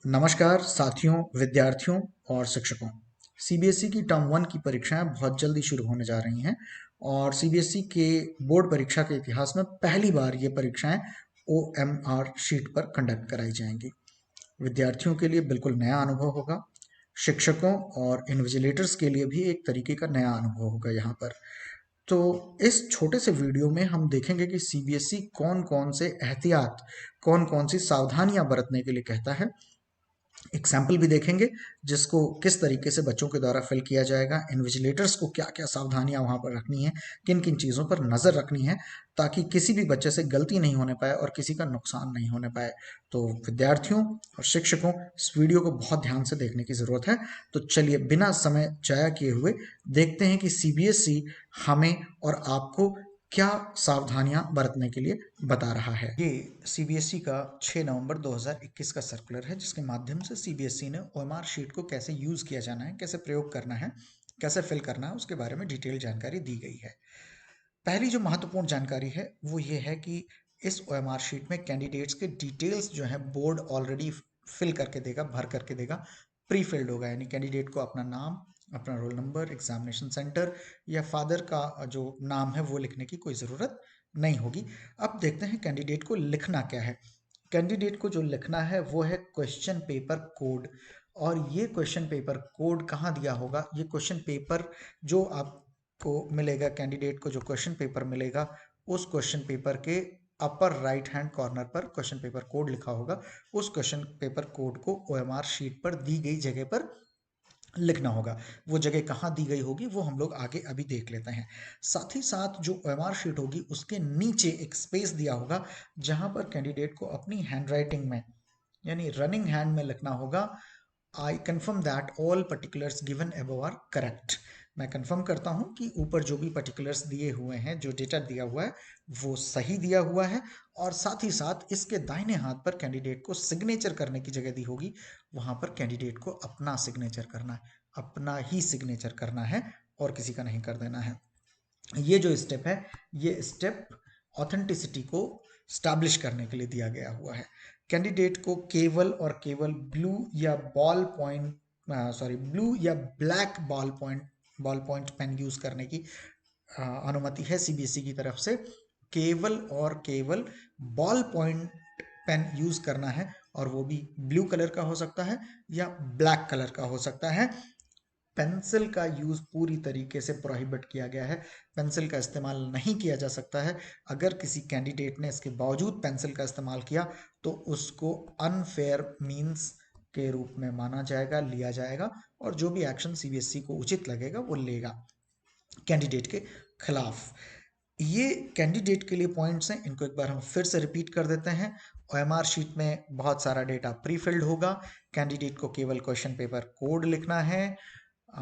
नमस्कार साथियों, विद्यार्थियों और शिक्षकों। सीबीएसई की टर्म 1 की परीक्षाएं बहुत जल्दी शुरू होने जा रही हैं और सीबीएसई के बोर्ड परीक्षा के इतिहास में पहली बार ये परीक्षाएं ओएमआर शीट पर कंडक्ट कराई जाएंगी। विद्यार्थियों के लिए बिल्कुल नया अनुभव होगा, शिक्षकों और इन्विजिलेटर्स के लिए भी एक तरीके का नया अनुभव होगा यहाँ पर। तो इस छोटे से वीडियो में हम देखेंगे कि सीबीएसई कौन कौन से एहतियात, कौन कौन सी सावधानियां बरतने के लिए कहता है। एक सैंपल भी देखेंगे जिसको किस तरीके से बच्चों के द्वारा फिल किया जाएगा, इन्विजिलेटर्स को क्या क्या सावधानियां वहां पर रखनी है, किन किन चीज़ों पर नज़र रखनी है ताकि किसी भी बच्चे से गलती नहीं होने पाए और किसी का नुकसान नहीं होने पाए। तो विद्यार्थियों और शिक्षकों, इस वीडियो को बहुत ध्यान से देखने की ज़रूरत है। तो चलिए बिना समय जाया किए हुए देखते हैं कि सीबीएसई हमें और आपको क्या सावधानियां बरतने के लिए बता रहा है। ये सीबीएसई का 6 नवंबर 2021 का सर्कुलर है जिसके माध्यम से सीबीएसई ने ओएमआर शीट को कैसे यूज़ किया जाना है, कैसे प्रयोग करना है, कैसे फिल करना है, उसके बारे में डिटेल जानकारी दी गई है। पहली जो महत्वपूर्ण जानकारी है वो ये है कि इस ओएमआर शीट में कैंडिडेट्स के डिटेल्स जो है बोर्ड ऑलरेडी फिल करके देगा, भर करके देगा, प्री फिल्ड होगा। यानी कैंडिडेट को अपना नाम, अपना रोल नंबर, एग्जामिनेशन सेंटर या फादर का जो नाम है वो लिखने की कोई ज़रूरत नहीं होगी। अब देखते हैं कैंडिडेट को लिखना क्या है। कैंडिडेट को जो लिखना है वो है क्वेश्चन पेपर कोड। और ये क्वेश्चन पेपर कोड कहाँ दिया होगा? ये क्वेश्चन पेपर जो आपको मिलेगा, कैंडिडेट को जो क्वेश्चन पेपर मिलेगा, उस क्वेश्चन पेपर के अपर राइट हैंड कॉर्नर पर क्वेश्चन पेपर कोड लिखा होगा। उस क्वेश्चन पेपर कोड को ओएमआर शीट पर दी गई जगह पर लिखना होगा। वो जगह कहाँ दी गई होगी वो हम लोग आगे अभी देख लेते हैं। साथ ही साथ जो ओएमआर शीट होगी उसके नीचे एक स्पेस दिया होगा जहां पर कैंडिडेट को अपनी हैंडराइटिंग में, यानी रनिंग हैंड में लिखना होगा, I confirm that all particulars given above are correct. मैं कंफर्म करता हूं कि ऊपर जो भी पर्टिकुलर्स दिए हुए हैं, जो डेटा दिया हुआ है वो सही दिया हुआ है। और साथ ही साथ इसके दाहिने हाथ पर कैंडिडेट को सिग्नेचर करने की जगह दी होगी, वहां पर कैंडिडेट को अपना सिग्नेचर करना है, अपना ही सिग्नेचर करना है और किसी का नहीं कर देना है। ये जो स्टेप है, ये स्टेप ऑथेंटिसिटी को स्टैब्लिश करने के लिए दिया गया हुआ है। कैंडिडेट को केवल और केवल ब्लू या black ball point pen use करने की अनुमति है सीबीएसई की तरफ से। केवल और केवल बॉल पॉइंट पेन यूज करना है और वो भी ब्लू कलर का हो सकता है या ब्लैक कलर का हो सकता है। पेंसिल का यूज पूरी तरीके से प्रोहिबिट किया गया है। पेंसिल का इस्तेमाल नहीं किया जा सकता है। अगर किसी कैंडिडेट ने इसके बावजूद पेंसिल का इस्तेमाल किया तो उसको अनफेयर मींस के रूप में माना जाएगा, लिया जाएगा और जो भी एक्शन सीबीएसई को उचित लगेगा वो लेगा कैंडिडेट के खिलाफ। ये कैंडिडेट के लिए पॉइंट्स हैं, इनको एक बार हम फिर से रिपीट कर देते हैं। ओएमआर शीट में बहुत सारा डेटा प्री फिल्ड होगा। कैंडिडेट को केवल क्वेश्चन पेपर कोड लिखना है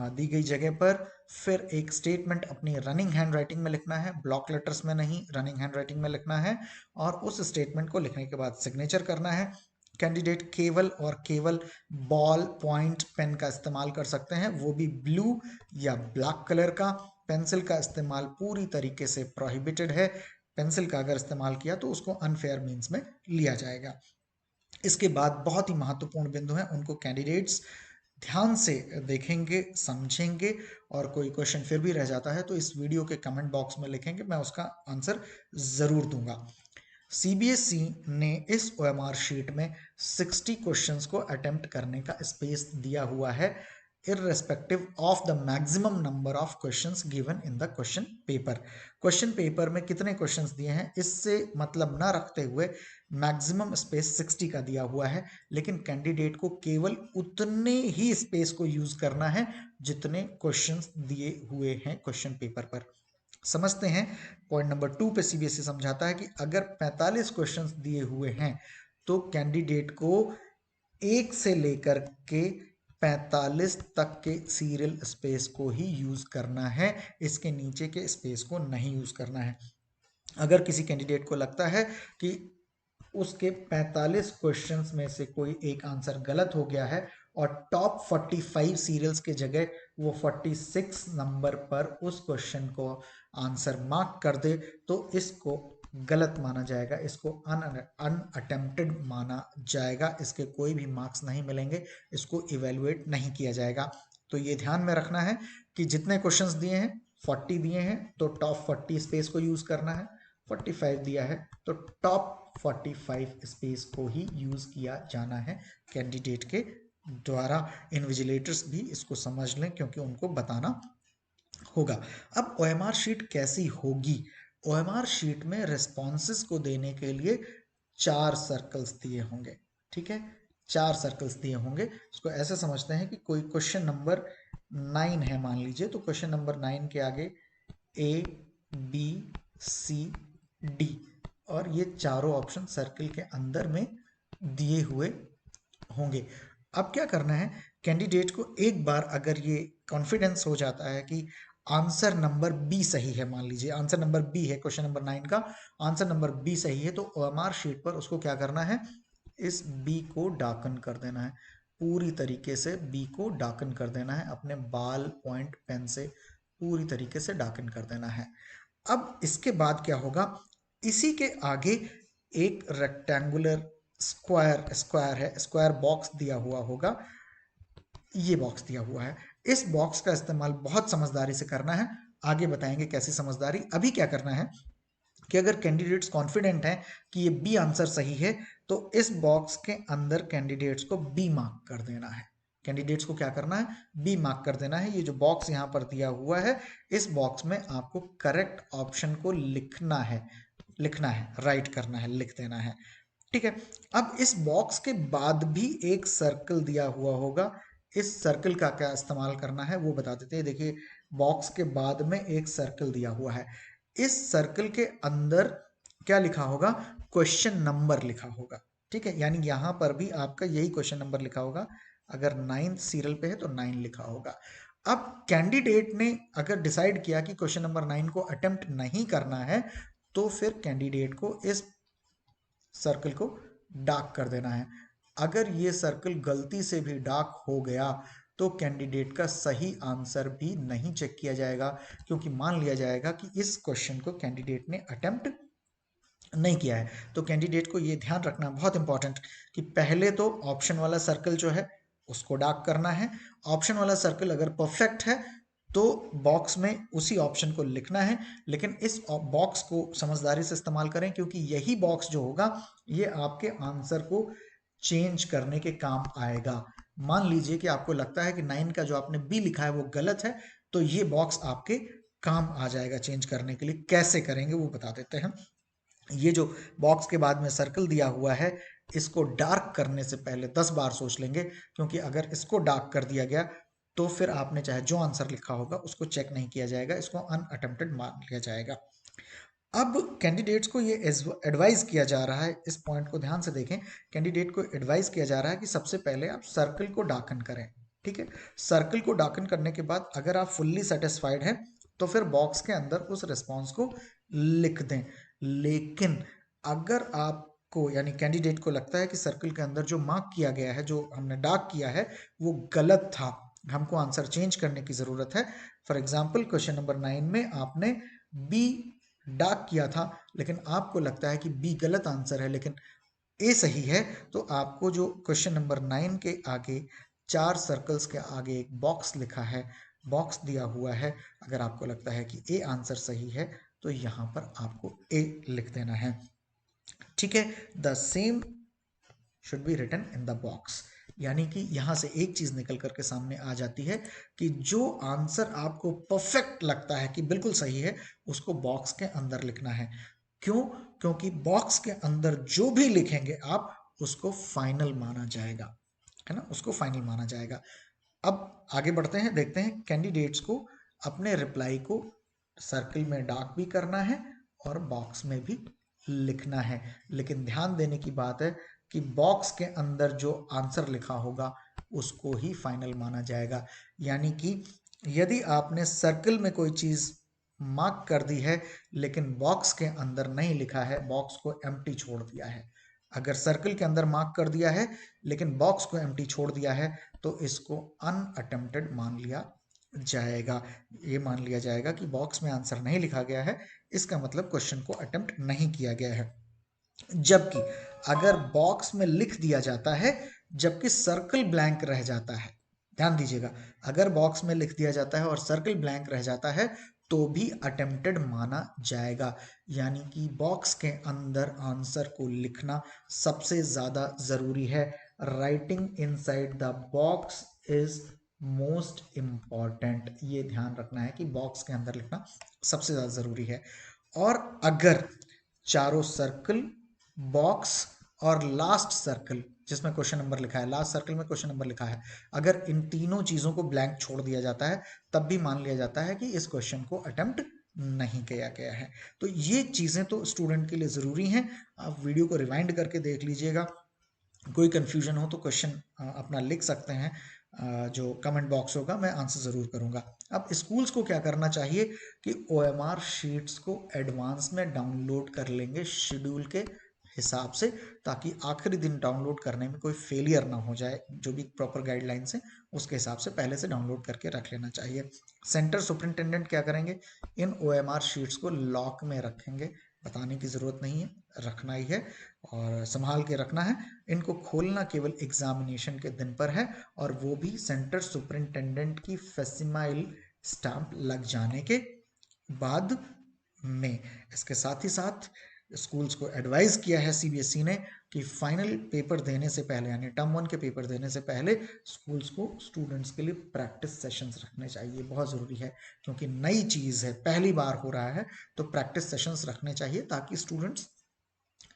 दी गई जगह पर। फिर एक स्टेटमेंट अपनी रनिंग हैंड राइटिंग में लिखना है, ब्लॉक लेटर्स में नहीं, रनिंग हैंड राइटिंग में लिखना है। और उस स्टेटमेंट को लिखने के बाद सिग्नेचर करना है। कैंडिडेट केवल और केवल बॉल पॉइंट पेन का इस्तेमाल कर सकते हैं, वो भी ब्लू या ब्लैक कलर का। पेंसिल का इस्तेमाल पूरी तरीके से प्रोहिबिटेड है। पेंसिल का अगर इस्तेमाल किया तो उसको अनफेयर मीन्स में लिया जाएगा। इसके बाद बहुत ही महत्वपूर्ण बिंदु हैं, उनको कैंडिडेट्स ध्यान से देखेंगे, समझेंगे और कोई क्वेश्चन फिर भी रह जाता है तो इस वीडियो के कमेंट बॉक्स में लिखेंगे, मैं उसका आंसर जरूर दूंगा। सीबीएसई ने इस ओएमआर शीट में 60 क्वेश्चंस को अटेम्प्ट करने का स्पेस दिया हुआ है, irrespective of the maximum number of questions given in the question paper। Question paper में कितने क्वेश्चंस दिए हैं इससे मतलब ना रखते हुए मैक्सिमम स्पेस 60 का दिया हुआ है, लेकिन कैंडिडेट को केवल उतने ही स्पेस को यूज करना है जितने क्वेश्चंस दिए हुए हैं क्वेश्चन पेपर पर। समझते हैं, पॉइंट नंबर 2 पे सीबीएसई समझाता है कि अगर 45 क्वेश्चंस दिए हुए हैं तो कैंडिडेट को 1 से लेकर के 45 तक के सीरियल स्पेस को ही यूज करना है, इसके नीचे के स्पेस को नहीं यूज करना है। अगर किसी कैंडिडेट को लगता है कि उसके 45 क्वेश्चंस में से कोई एक आंसर गलत हो गया है और टॉप 45 सीरियल्स के जगह वो 46 नंबर पर उस क्वेश्चन को आंसर मार्क कर दे, तो इसको गलत माना जाएगा, इसको अनअटेम्प्टेड माना जाएगा, इसके कोई भी मार्क्स नहीं मिलेंगे, इसको इवेलुएट नहीं किया जाएगा। तो ये ध्यान में रखना है कि जितने क्वेश्चंस दिए हैं 40 दिए हैं तो टॉप 40 स्पेस को यूज करना है, 45 दिया है तो टॉप 45 स्पेस को ही यूज किया जाना है कैंडिडेट के द्वारा। इन्विजिलेटर्स भी इसको समझ लें क्योंकि उनको बताना होगा। अब ओएमआर शीट कैसी होगी? ओएमआर शीट में रिस्पॉन्सेस को देने के लिए 4 सर्कल्स दिए होंगे, ठीक है, 4 सर्कल्स दिए होंगे। इसको ऐसे समझते हैं कि कोई क्वेश्चन नंबर 9 है मान लीजिए, तो क्वेश्चन नंबर 9 के आगे ए बी सी डी और ये चारों ऑप्शन सर्कल के अंदर में दिए हुए होंगे। अब क्या करना है, कैंडिडेट को एक बार अगर ये कॉन्फिडेंस हो जाता है कि आंसर नंबर बी सही है, मान लीजिए आंसर नंबर बी है, क्वेश्चन नंबर 9 का आंसर नंबर बी सही है, तो ओएमआर शीट पर उसको क्या करना है, इस बी को डाकन कर देना है, पूरी तरीके से बी को डाकन कर देना है, अपने बाल पॉइंट पेन से पूरी तरीके से डाकन कर देना है। अब इसके बाद क्या होगा, इसी के आगे एक रेक्टेंगुलर स्क्वायर है, स्क्वायर बॉक्स दिया हुआ होगा, ये बॉक्स दिया हुआ है। इस बॉक्स का इस्तेमाल बहुत समझदारी से करना है, आगे बताएंगे कैसी समझदारी। अभी क्या करना है कि अगर कैंडिडेट्स कॉन्फिडेंट हैं कि ये बी आंसर सही है तो इस बॉक्स के अंदर कैंडिडेट्स को बी मार्क कर देना है। कैंडिडेट्स को क्या करना है, बी मार्क कर देना है। ये जो बॉक्स यहाँ पर दिया हुआ है, इस बॉक्स में आपको करेक्ट ऑप्शन को लिखना है, राइट करना है, लिख देना है, ठीक है। अब इस बॉक्स के बाद भी एक सर्कल दिया हुआ होगा, इस सर्कल का क्या इस्तेमाल करना है वो बता देते हैं। देखिए बॉक्स के बाद में एक सर्कल दिया हुआ है, इस सर्कल के अंदर क्या लिखा होगा, क्वेश्चन नंबर लिखा होगा, ठीक है, यानी यहां पर भी आपका यही क्वेश्चन नंबर लिखा होगा, अगर 9th सीरियल पे है तो 9 लिखा होगा। अब कैंडिडेट ने अगर डिसाइड किया कि क्वेश्चन नंबर 9 को अटेम्प्ट नहीं करना है तो फिर कैंडिडेट को इस सर्कल को डार्क कर देना है। अगर ये सर्कल गलती से भी डार्क हो गया तो कैंडिडेट का सही आंसर भी नहीं चेक किया जाएगा, क्योंकि मान लिया जाएगा कि इस क्वेश्चन को कैंडिडेट ने अटेम्प्ट नहीं किया है। तो कैंडिडेट को ये ध्यान रखना बहुत इंपॉर्टेंट कि पहले तो ऑप्शन वाला सर्कल जो है उसको डार्क करना है। ऑप्शन वाला सर्कल अगर परफेक्ट है तो बॉक्स में उसी ऑप्शन को लिखना है, लेकिन इस बॉक्स को समझदारी से इस्तेमाल करें क्योंकि यही बॉक्स जो होगा ये आपके आंसर को चेंज करने के काम आएगा। मान लीजिए कि आपको लगता है कि 9 का जो आपने बी लिखा है वो गलत है, तो ये बॉक्स आपके काम आ जाएगा चेंज करने के लिए। कैसे करेंगे वो बता देते हैं। ये जो बॉक्स के बाद में सर्कल दिया हुआ है, इसको डार्क करने से पहले 10 बार सोच लेंगे, क्योंकि अगर इसको डार्क कर दिया गया तो फिर आपने चाहे जो आंसर लिखा होगा उसको चेक नहीं किया जाएगा, इसको अनअटेम्प्टेड मान लिया जाएगा। अब कैंडिडेट्स को ये एडवाइस किया जा रहा है, इस पॉइंट को ध्यान से देखें, कैंडिडेट को एडवाइस किया जा रहा है कि सबसे पहले आप सर्कल को डार्कन करें, ठीक है। सर्कल को डार्कन करने के बाद अगर आप फुल्ली सेटिस्फाइड हैं तो फिर बॉक्स के अंदर उस रिस्पॉन्स को लिख दें। लेकिन अगर आपको यानी कैंडिडेट को लगता है कि सर्कल के अंदर जो मार्क किया गया है, जो हमने डार्क किया है वो गलत था, हमको आंसर चेंज करने की ज़रूरत है। फॉर एग्जाम्पल क्वेश्चन नंबर 9 में आपने बी डार्क किया था, लेकिन आपको लगता है कि बी गलत आंसर है लेकिन ए सही है, तो आपको जो क्वेश्चन नंबर 9 के आगे 4 सर्कल्स के आगे एक बॉक्स लिखा है, बॉक्स दिया हुआ है, अगर आपको लगता है कि ए आंसर सही है तो यहाँ पर आपको ए लिख देना है, ठीक है। The same should be written in the box, यानी कि यहां से एक चीज निकल करके सामने आ जाती है कि जो आंसर आपको परफेक्ट लगता है कि बिल्कुल सही है उसको बॉक्स के अंदर लिखना है। क्यों? क्योंकि बॉक्स के अंदर जो भी लिखेंगे आप उसको फाइनल माना जाएगा, है ना, उसको फाइनल माना जाएगा। अब आगे बढ़ते हैं, देखते हैं कैंडिडेट्स को अपने रिप्लाई को सर्कल में डार्क भी करना है और बॉक्स में भी लिखना है। लेकिन ध्यान देने की बात है कि बॉक्स के अंदर जो आंसर लिखा होगा उसको ही फाइनल माना जाएगा। यानी कि यदि आपने सर्कल में कोई चीज मार्क कर दी है लेकिन बॉक्स के अंदर नहीं लिखा है, बॉक्स को एम्प्टी छोड़ दिया है, अगर सर्कल के अंदर मार्क कर दिया है लेकिन बॉक्स को एम्प्टी छोड़ दिया है तो इसको अनअटेम्प्टेड मान लिया जाएगा। ये मान लिया जाएगा कि बॉक्स में आंसर नहीं लिखा गया है, इसका मतलब क्वेश्चन को अटेम्प्ट नहीं किया गया है। जबकि अगर बॉक्स में लिख दिया जाता है जबकि सर्कल ब्लैंक रह जाता है, ध्यान दीजिएगा, अगर बॉक्स में लिख दिया जाता है और सर्कल ब्लैंक रह जाता है तो भी अटेम्प्टेड माना जाएगा। यानी कि बॉक्स के अंदर आंसर को लिखना सबसे ज्यादा जरूरी है। Writing inside the box is most important, ये ध्यान रखना है कि बॉक्स के अंदर लिखना सबसे ज्यादा जरूरी है। और अगर चारों सर्कल, बॉक्स और लास्ट सर्कल जिसमें क्वेश्चन नंबर लिखा है, लास्ट सर्कल में क्वेश्चन नंबर लिखा है, अगर इन तीनों चीजों को ब्लैंक छोड़ दिया जाता है तब भी मान लिया जाता है कि इस क्वेश्चन को अटेम्प्ट नहीं किया गया है। तो ये चीजें तो स्टूडेंट के लिए जरूरी हैं। आप वीडियो को रिवाइंड करके देख लीजिएगा। कोई कंफ्यूजन हो तो क्वेश्चन अपना लिख सकते हैं, जो कमेंट बॉक्स होगा मैं आंसर ज़रूर करूंगा। अब स्कूल्स को क्या करना चाहिए कि OMR शीट्स को एडवांस में डाउनलोड कर लेंगे शेड्यूल के हिसाब से, ताकि आखिरी दिन डाउनलोड करने में कोई फेलियर ना हो जाए। जो भी प्रॉपर गाइडलाइंस है उसके हिसाब से पहले से डाउनलोड करके रख लेना चाहिए। सेंटर सुपरिंटेंडेंट क्या करेंगे, इन OMR शीट्स को लॉक में रखेंगे, बताने की ज़रूरत नहीं है, रखना ही है और संभाल के रखना है। इनको खोलना केवल एग्जामिनेशन के दिन पर है, और वो भी सेंटर सुपरिंटेंडेंट की फेसिमाइल स्टैंप लग जाने के बाद में। इसके साथ ही साथ स्कूल्स को एडवाइस किया है CBSE ने कि फाइनल पेपर देने से पहले, यानी टर्म 1 के पेपर देने से पहले स्कूल्स को स्टूडेंट्स के लिए प्रैक्टिस सेशंस रखने चाहिए। बहुत ज़रूरी है क्योंकि नई चीज़ है, पहली बार हो रहा है, तो प्रैक्टिस सेशंस रखने चाहिए ताकि स्टूडेंट्स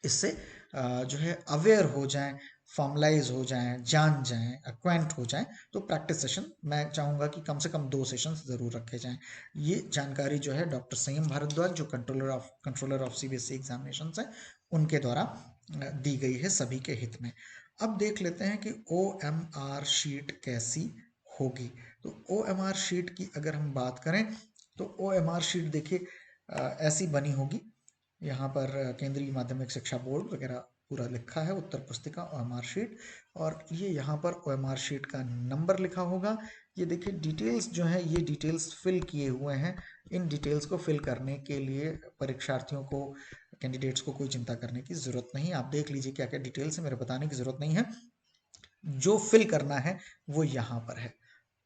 इससे जो है अवेयर हो जाएं, फॉर्मलाइज हो जाएं, जान जाएं, एक्वेंट हो जाएं। तो प्रैक्टिस सेशन मैं चाहूँगा कि कम से कम 2 सेशंस ज़रूर रखे जाएं। ये जानकारी जो है डॉक्टर संयम भारद्वाज, जो कंट्रोलर ऑफ CBSE एग्जामिनेशंस है, उनके द्वारा दी गई है सभी के हित में। अब देख लेते हैं कि OMR शीट कैसी होगी। तो OMR शीट की अगर हम बात करें तो OMR शीट देखिए ऐसी बनी होगी। यहाँ पर केंद्रीय माध्यमिक शिक्षा बोर्ड वगैरह पूरा लिखा है, उत्तर पुस्तिका OMR शीट, और ये यहाँ पर OMR शीट का नंबर लिखा होगा। ये देखिए डिटेल्स जो है, ये डिटेल्स फिल किए हुए हैं। इन डिटेल्स को फिल करने के लिए परीक्षार्थियों को, कैंडिडेट्स को कोई चिंता करने की जरूरत नहीं। आप देख लीजिए क्या क्या डिटेल्स है, मेरे बताने की जरूरत नहीं है। जो फिल करना है वो यहाँ पर है,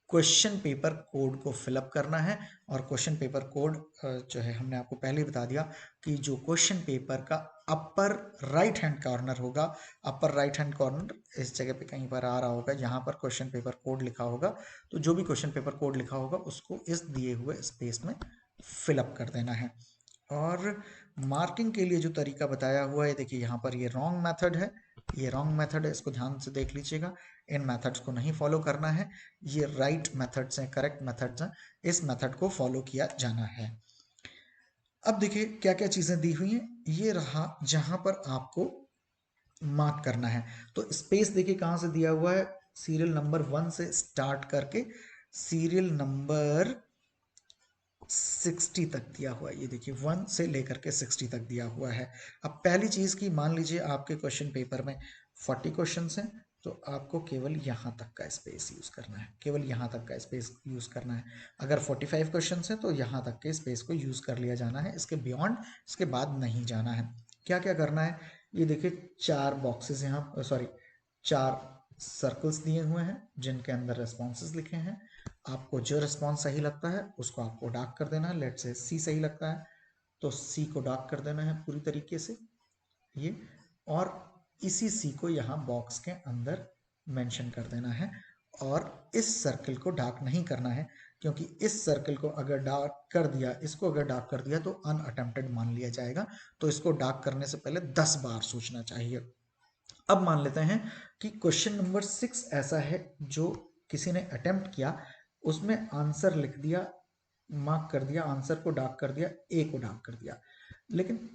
क्वेश्चन पेपर कोड को फिलअप करना है। और क्वेश्चन पेपर कोड जो है हमने आपको पहले ही बता दिया कि जो क्वेश्चन पेपर का अपर राइट हैंड कॉर्नर होगा, अपर राइट हैंड कॉर्नर इस जगह पे कहीं पर आ रहा होगा, यहाँ पर क्वेश्चन पेपर कोड लिखा होगा। तो जो भी क्वेश्चन पेपर कोड लिखा होगा उसको इस दिए हुए स्पेस में फिलअप कर देना है। और मार्किंग के लिए जो तरीका बताया हुआ है, देखिए यहाँ पर ये रॉन्ग मेथड है, ये रॉन्ग मेथड है, इसको ध्यान से देख लीजिएगा। इन मेथड्स को नहीं फॉलो करना है, ये राइट मेथड्स हैं, करेक्ट मेथड्स हैं, इस मेथड को फॉलो किया जाना है। अब देखिए क्या क्या चीजें दी हुई हैं, ये रहा जहां पर आपको मार्क करना है। तो स्पेस देखिए कहां से दिया हुआ है, सीरियल नंबर 1 से स्टार्ट करके सीरियल नंबर 60 तक दिया हुआ है। ये देखिए 1 से लेकर के 60 तक दिया हुआ है। अब पहली चीज की, मान लीजिए आपके क्वेश्चन पेपर में 40 क्वेश्चन हैं, तो आपको केवल यहाँ तक का स्पेस यूज करना है, केवल यहाँ तक का स्पेस यूज करना है। अगर 45 क्वेश्चन है तो यहाँ तक के स्पेस को यूज कर लिया जाना है, इसके बियॉन्ड, इसके बाद नहीं जाना है। क्या क्या करना है, ये देखिए 4 बॉक्सेस यहाँ, सॉरी 4 सर्कल्स दिए हुए हैं जिनके अंदर रेस्पॉन्सेज लिखे हैं। आपको जो रिस्पॉन्स सही लगता है उसको आपको डार्क कर देना है। लेट से सी सही लगता है तो सी को डार्क कर देना है पूरी तरीके से ये, और इसी सी को यहाँ बॉक्स के अंदर मेंशन कर देना है। और इस सर्कल को डार्क नहीं करना है, क्योंकि इस सर्कल को अगर डार्क कर दिया, इसको अगर डार्क कर दिया तो अनअटेम्प्टेड मान लिया जाएगा। तो इसको डार्क करने से पहले 10 बार सोचना चाहिए। अब मान लेते हैं कि क्वेश्चन नंबर 6 ऐसा है जो किसी ने अटेम्प्ट किया, उसमें आंसर लिख दिया, मार्क कर दिया, आंसर को डार्क कर दिया, ए को डार्क कर दिया, लेकिन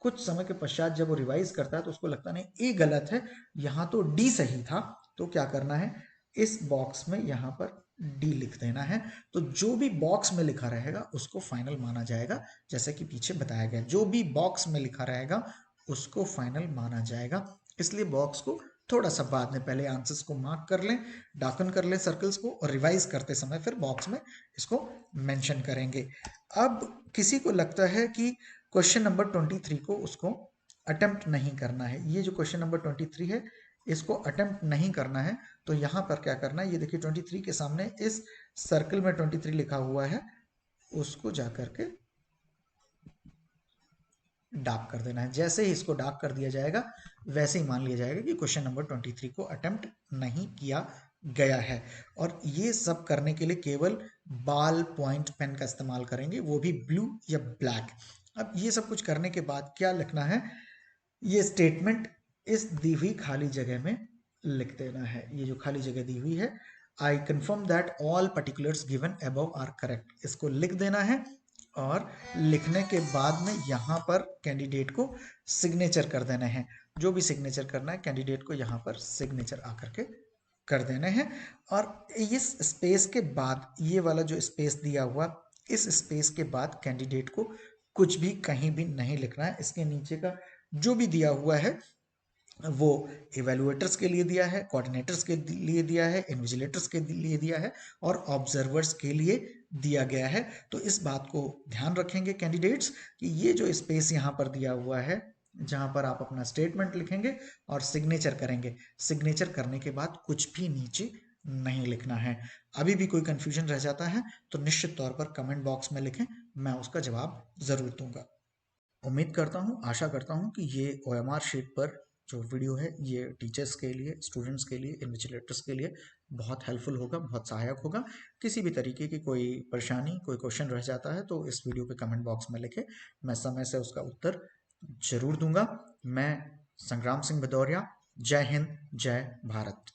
कुछ समय के पश्चात जब वो रिवाइज करता है तो उसको लगता नहीं ए गलत है, यहाँ तो डी सही था। तो क्या करना है, इस बॉक्स में यहाँ पर डी लिख देना है। तो जो भी बॉक्स में लिखा रहेगा उसको फाइनल माना जाएगा, जैसे कि पीछे बताया गया, जो भी बॉक्स में लिखा रहेगा उसको फाइनल माना जाएगा। इसलिए बॉक्स को थोड़ा सा बाद में पहले आंसर्स को मार्क कर लें, डाकन कर लें सर्कल्स को, और रिवाइज करते समय फिर बॉक्स में इसको मेंशन करेंगे। अब किसी को लगता है कि क्वेश्चन नंबर 23 को उसको अटेम्प्ट नहीं करना है, ये जो क्वेश्चन नंबर 23 है इसको अटेम्प्ट नहीं करना है, तो यहाँ पर क्या करना है, ये देखिए 23 के सामने इस सर्कल में 23 लिखा हुआ है, उसको जाकर के डार्क कर देना है। जैसे ही इसको डार्क कर दिया जाएगा वैसे ही मान लिया जाएगा कि क्वेश्चन नंबर 23 को अटेम्प्ट नहीं किया गया है। और ये सब करने के लिए केवल बाल पॉइंट पेन का इस्तेमाल करेंगे, वो भी ब्लू या ब्लैक। अब ये सब कुछ करने के बाद क्या लिखना है, ये स्टेटमेंट इस दी हुई खाली जगह में लिख देना है। ये जो खाली जगह दी हुई है, I confirm that all particulars given above are correct, इसको लिख देना है। और लिखने के बाद में यहाँ पर कैंडिडेट को सिग्नेचर कर देने हैं। जो भी सिग्नेचर करना है कैंडिडेट को यहाँ पर सिग्नेचर आकर के कर देने हैं। और इस स्पेस के बाद, ये वाला जो स्पेस दिया हुआ, इस स्पेस के बाद कैंडिडेट को कुछ भी कहीं भी नहीं लिखना है। इसके नीचे का जो भी दिया हुआ है वो इवेलुएटर्स के लिए दिया है, कोऑर्डिनेटर्स के लिए दिया है, इन्विजिलेटर्स के लिए दिया है और ऑब्जर्वर्स के लिए दिया गया है। तो इस बात को ध्यान रखेंगे कैंडिडेट्स कि ये जो स्पेस यहाँ पर दिया हुआ है, जहाँ पर आप अपना स्टेटमेंट लिखेंगे और सिग्नेचर करेंगे, सिग्नेचर करने के बाद कुछ भी नीचे नहीं लिखना है। अभी भी कोई कंफ्यूजन रह जाता है तो निश्चित तौर पर कमेंट बॉक्स में लिखें, मैं उसका जवाब ज़रूर दूंगा। उम्मीद करता हूँ, आशा करता हूँ कि ये OMR शीट पर जो वीडियो है ये टीचर्स के लिए, स्टूडेंट्स के लिए, इन्विजिलेटर्स के लिए बहुत हेल्पफुल होगा, बहुत सहायक होगा। किसी भी तरीके की कोई परेशानी, कोई क्वेश्चन रह जाता है तो इस वीडियो के कमेंट बॉक्स में लिखें, मैं समय से उसका उत्तर जरूर दूंगा। मैं संग्राम सिंह भदौरिया, जय हिंद, जय भारत।